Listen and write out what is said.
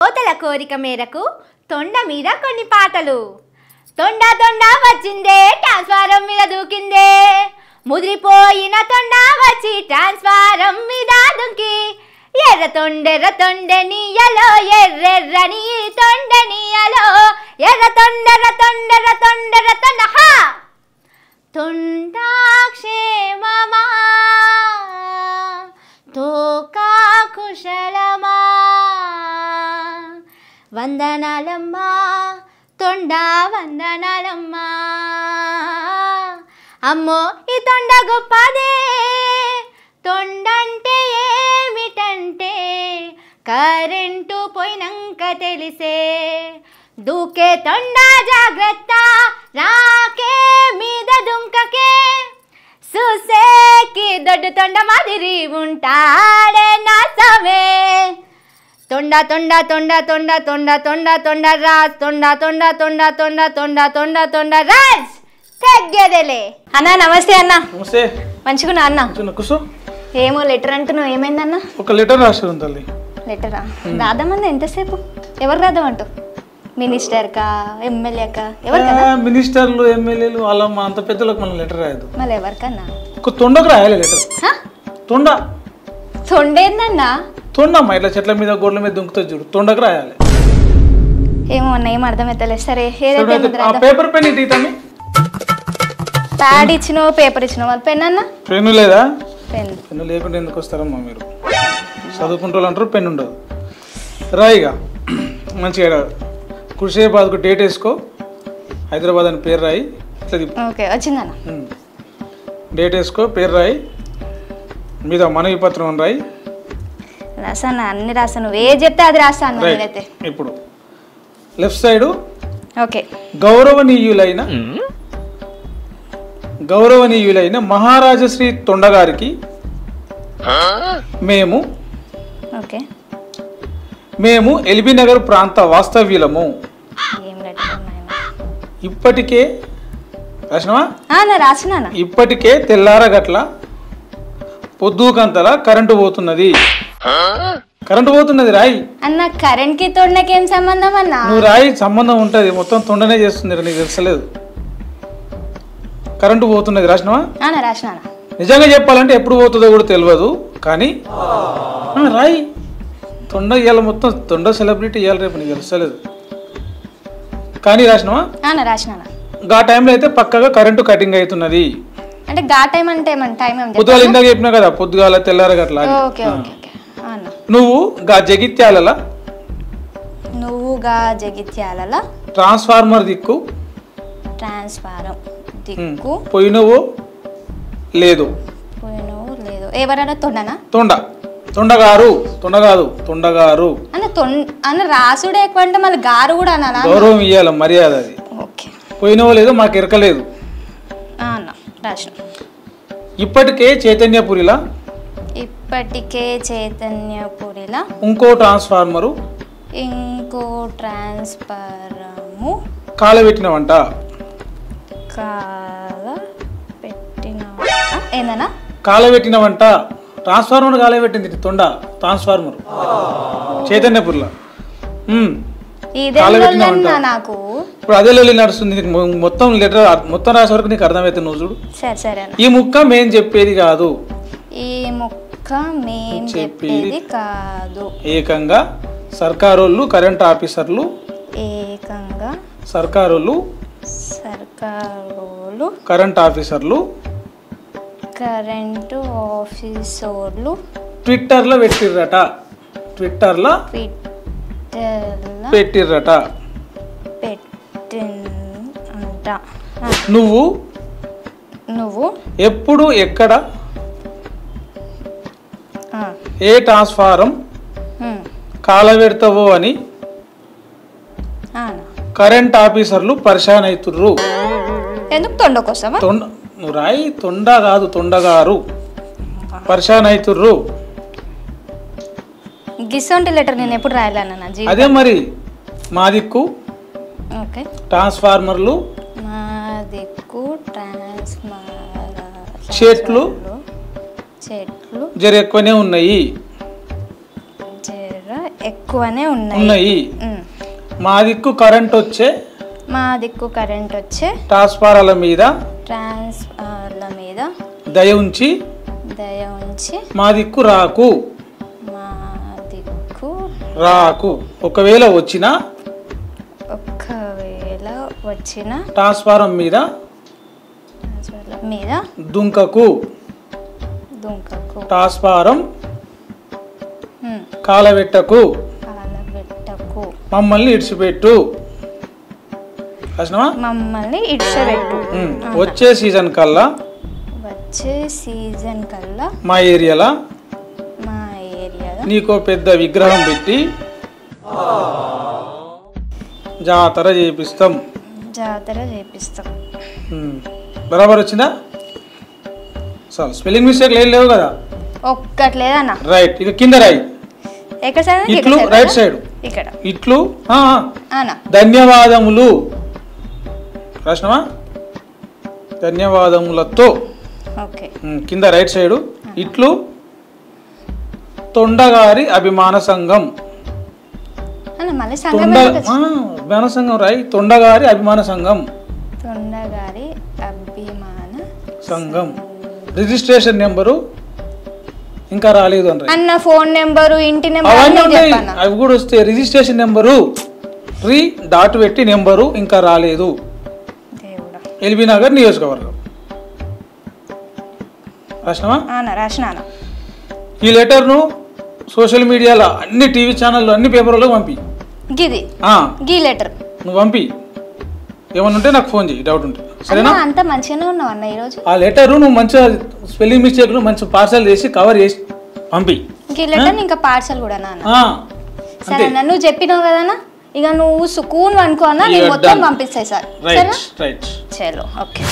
శ్రోతల కోరిక మేరకు తొండ మీద కొన్ని పాటలు. తొండ తొండ వచ్చిందే ట్రాన్స్ఫారం మీద దూకిందే, ముదిరిపోయిన తొండ వచ్చి ట్రాన్స్ఫారం మీద దుంకి, ఎర్ర తొండె నీయలో ఎర్రెర్రని తొండ నీయలో, ఎర్ర తొండెర తొండెర తొండెర తొండ హా తొండా క్షేమమా తోకా కుశలమా, వందనాలమ్మా తొండా వందనాలమ్మా. అమ్మో ఈ తొండ గొప్పదే, తొండంటే ఏమిటంటే కరెంటు పోయినాక తెలిసే, దూకే తొండ జాగ్రత్త రాకే మీద దుంకకే, చూసేకి దొడ్డు తొండ మాదిరి ఉంటాడే నా సమే. తొండ తొండ తొండ తొండ తొండ తొండ తొండ రాజ్ తొండ తొండ తొండ తొండ తొండ తొండ తొండ రాజ్ తగ్గేదేలే. అన్న నమస్తే. అన్న నమస్తే. మంచిగున్నా అన్న? ఏమో లెటర్ అంటున్నావు, ఏమైందన్న? ఒక లెటర్ రాసి తల్లి. లెటరా రాదామన్నా? ఎంతసేపు? ఎవరు రాదామంటూ? మినిస్టర్ కా ఎమ్మెల్యేకా? ఎవరు? మినిస్టర్లు ఎమ్మెల్యేలు వాళ్ళ అంత పెద్దలకు మనం లెటర్ రాయదు. మళ్ళీ ఎవరికన్నా? ఒక తొండకు రాయాలి లెటర్. తొండ తొండేందన్నా? తొండమ్మా ఇట్లా చెట్ల మీద గోడల మీద దుంకుతుంది చూడు, తొండకు రాయాలి. ఏమో అన్న ఏం అర్థమవుతలే. సరే పేపర్ పెన్ ఇటు తమ్మి. ప్యాడ్ ఇచ్చినావు, పేపర్ ఇచ్చినావు, మరి పెన్ అన్న? పెన్ను లేదా? పెన్ను లేకుండా ఎందుకు వస్తారమ్మా మీరు? చదువుకుంటూ అంటారు, పెన్ను ఉండదు. రాయిగా మంచిగా కుషేబాద్కు డేట్ వేసుకో, హైదరాబాద్ అని పేరు రాయి. ఓకే వచ్చిందన్న. డేట్ వేసుకో, పేరు రాయి, మీద మనవి పత్రం రాయి. రాసాను, అన్ని రాసాను, ఏ చెప్తే అది రాస్తాను. నేనైతే ఇప్పుడు లెఫ్ట్ సైడ్ ఓకే. గౌరవనీయులైన మహారాజశ్రీ తొండగారికి మేము ఎల్బీ నగర్ ప్రాంత వాస్తవ్యులము. ఇప్పటికే ఇప్పటికే తెల్లారగట్ల పొద్దుకంతలా కరెంటు పోతున్నది. కరెంటు పోతున్నది రాయి అన్న. కరెంట్ కి తొండకేం సంబంధం అన్న? నువ్వు రాయి, సంబంధం ఉంటది, మొత్తం తొండనే చేస్తుంది, నీకు తెలుసలేదు. కరెంటు పోతున్నది రాసినవా? నిజంగా చెప్పాలంటే ఎప్పుడు పోతుందో కూడా తెలియదు, కానీ రాయి. తొండ ఇవాళ మొత్తం తొండ సెలబ్రిటీ ఇవాళ, రేపు నీకు తెలుసలేదు, కానీ రాసినవా? గా టైంలో అయితే పక్కగా కరెంటు కటింగ్ అవుతున్నది. అంటే గా టైం అంటే పొద్దుగాల ఇందాక చెప్పినా కదా, పొద్దుగాల తెల్లారగట్లా. నువ్వు గా జగిత్యాల ట్రాన్స్ఫార్మర్ దిక్కు పోయినవో లేదు. ఎవరైనా తొండనా? తొండగారు తొండగారు అన్న. రాసుడే ఎక్కువ అంటే మళ్ళీ గారు కూడా అనాలా? గౌరవం ఇవ్వాలి, మర్యాద అది. పోయినవో లేదో మాకు ఎరకలేదు. ఇప్పటికే చైతన్యపురిలా ఇంకో ట్రాన్స్ఫార్మరు కాలబెట్టినవంట. కాలబెట్టినవంట. ట్రాన్స్ఫార్మర్ కాలబెట్టింది తొండ. ట్రాన్స్ఫార్మర్ చైతన్యపురిలా ఇప్పుడు అదే లొల్లి నడుస్తుంది. మొత్తం లెటర్ మొత్తం రాసే వరకు నీకు అర్థమైతే నువ్వు చూడు. ఈ ముక్క మేం చెప్పేది కాదు, ఏకంగా సర్కారోళ్ళు కరెంట్ ఆఫీసర్లు, కరెంట్ ఆఫీసర్లు ట్విట్టర్లో పెట్టిర్రట. నువ్వు ఎప్పుడు ఎక్కడ ఏ ట్రాన్స్ఫారం కాలబెడతావో అని కరెంట్ ఆఫీసర్లు పరిశాన్ అవుతుర్రు. నువ్వు రాయి, తొండ కాదు తొండగారు పరిశాన్ అవుతుర్రు. లెటర్ నేను ఎప్పుడు రాయాలన్నా? అదే మరి మా దిక్కు ట్రాన్స్ఫార్మర్లు, చెట్లు జర ఎక్కువనే ఉన్నాయి. ఎక్కువనే ఉన్నాయి. ఉన్నాయి. మా దిక్కు కరెంట్ వచ్చే ట్రాన్స్ఫారాల మీద దయ ఉంచి మా దిక్కు రాకు ఒకవేళ వచ్చిన ట్రాన్స్ఫారం మీద దుంకకు ట్రాన్స్ఫారం కాలబెట్టకు మమ్మల్ని ఇడిచిపెట్టు. వచ్చే సీజన్ కల్లా మా ఏరియాలో నీకో పెద్ద విగ్రహం పెట్టి జాతర చేపిస్తాం. బరాబర్ వచ్చిందా? చాలు. స్పెల్లింగ్ మిస్టేక్ లేవు కదా? ఒక్కట్లేదన్న. రైట్. ఇక కింద రాయి. ఇట్లు రైట్ సైడ్ ఇట్లు ధన్యవాదములు రాసినవా? ధన్యవాదములతో కింద రైట్ సైడ్ ఇట్లు తొండగారి అభిమాన సంఘం. అభిమాన సంఘం రాయి. తొండగారి అభిమాన సంఘం. రిజిస్ట్రేషన్ నెంబరు ఇంకా రాలేదు అన్న. ఫోన్ నెంబరు, ఇంటి నెంబర్ అవి కూడా వస్తాయి. రిజిస్ట్రేషన్ నెంబరు డాట్ పెట్టి నెంబరు ఇంకా రాలేదు. ఎల్బీ నగర్ నియోజకవర్గం. రాసినావా? ఈ లెటర్ను సోషల్ మీడియాలో అన్ని టీవీ ఛానళ్ళు అన్ని పేపర్లో పంపి. లెటర్ నువ్వు పంపి. ఏమన్నా ఉంటే నాకు ఫోన్ చేయి డౌట్ ఉంటే. సరేనా? అంత మంచిగానే ఉన్నావు అన్న ఈరోజు. ఆ లెటర్ నువ్వు మంచిగా స్పెల్లింగ్ మిస్టేక్లు మంచి పార్సల్ చేసి కవర్ చేసి పంపి. లెటర్ ఇంకా పార్సల్ కూడా సరే అన్న. నువ్వు చెప్పినావు కదా, ఇక నువ్వు సుకూన్ అనుకో అన్న. నేను మొత్తం పంపిస్తాయి సార్. రైట్. చలో ఓకే.